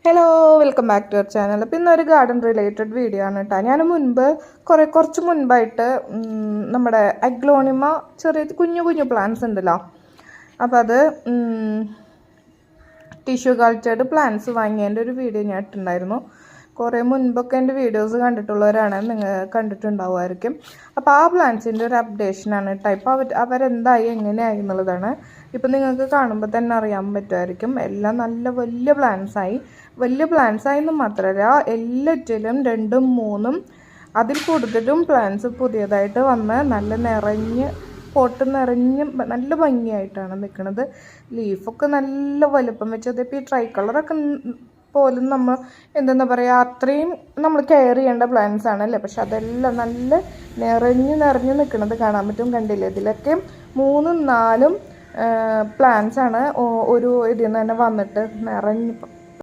Hello, welcome back to our channel. അപ്പോൾ ഇന്നൊരു garden related video ആണ് കേട്ടോ. ഞാൻ മുൻപ് കുറച്ച് മുൻപായിട്ട് നമ്മുടെ അഗ്ലോണിമ ചെറിയ കുഞ്ഞു കുഞ്ഞു പ്ലാന്റ്സ് ഉണ്ടല്ലോ, അപ്പോൾ അത് ടിഷ്യൂ കൾച്ചർഡ് പ്ലാന്റ്സ് വാങ്ങിയതിൻ്റെ ഒരു വീഡിയോ ഞാൻ ഇട്ടുണ്ടായിരുന്നു. കുറേ മുൻപൊക്കെ എൻ്റെ വീഡിയോസ് കണ്ടിട്ടുള്ളവരാണ്, നിങ്ങൾ കണ്ടിട്ടുണ്ടാവുമായിരിക്കും. അപ്പോൾ ആ പ്ലാന്റ്സിൻ്റെ ഒരു അപ്ഡേഷനാണ് കേട്ടോ. ഇപ്പോൾ അവരെന്തായി എങ്ങനെയായി എന്നുള്ളതാണ്. ഇപ്പം നിങ്ങൾക്ക് കാണുമ്പോൾ തന്നെ അറിയാൻ പറ്റുമായിരിക്കും. എല്ലാം നല്ല വലിയ പ്ലാന്റ്സായി എന്ന് മാത്രമല്ല, എല്ലാറ്റിലും 2ഉം 3ഉം അതിൽ കൂടുതലും പ്ലാന്റ്സ് പുതിയതായിട്ട് വന്ന് നല്ല പോട്ട് നിറഞ്ഞ് നല്ല ഭംഗിയായിട്ടാണ് നിൽക്കുന്നത്. ലീഫൊക്കെ നല്ല വലുപ്പം വെച്ചത്. ഇപ്പോൾ ഈ ട്രൈ കളറൊക്കെ പോലും നമ്മൾ എന്താ പറയുക, അത്രയും നമ്മൾ കെയർ ചെയ്യേണ്ട പ്ലാന്റ്സ് ആണല്ലേ. പക്ഷെ അതെല്ലാം നല്ല നിറഞ്ഞ് നിൽക്കുന്നത് കാണാൻ പറ്റും. കണ്ടില്ലേ, ഇതിലൊക്കെ 3ഉം 4ഉം പ്ലാന്റ്സ് ആണ് ഒരു ഇതിൽ നിന്ന് തന്നെ വന്നിട്ട്